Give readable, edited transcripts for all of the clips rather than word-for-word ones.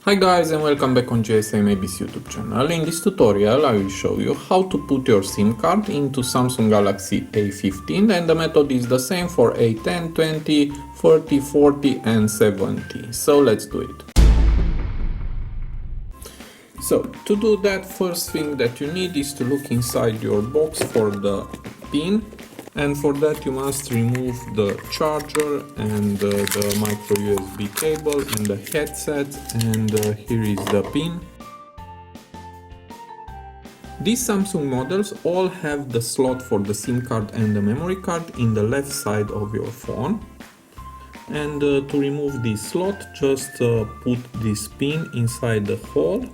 Hi guys and welcome back on GSM-ABC YouTube channel. In this tutorial I will show you how to put your SIM card into Samsung Galaxy A15, and the method is the same for A10, 20, 30, 40 and 70. So let's do it. So to do that, first thing that you need is to look inside your box for the pin, and for that you must remove the charger and the micro USB cable and the headset, and here is the pin. These Samsung models all have the slot for the SIM card and the memory card in the left side of your phone. And to remove this slot, just put this pin inside the hole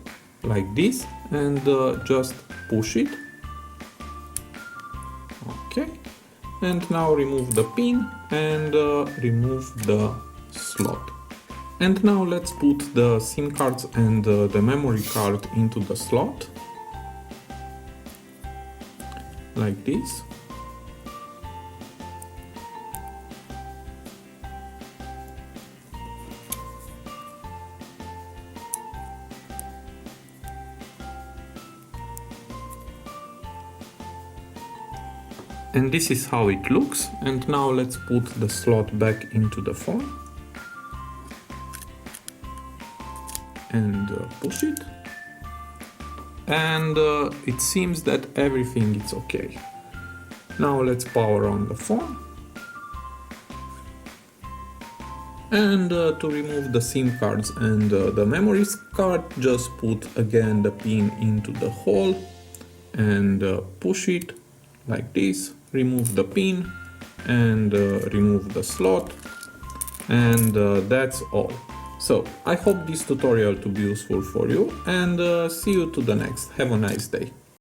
like this and just push it. Okay. And now remove the pin and remove the slot. And now let's put the SIM cards and the memory card into the slot, like this. And this is how it looks. And now let's put the slot back into the phone and push it. And it seems that everything is okay. Now let's power on the phone. And to remove the SIM cards and the memory card, just put again the pin into the hole and push it like this. Remove the pin and remove the slot, and that's all. So I hope this tutorial to be useful for you, and see you to the next. Have a nice day.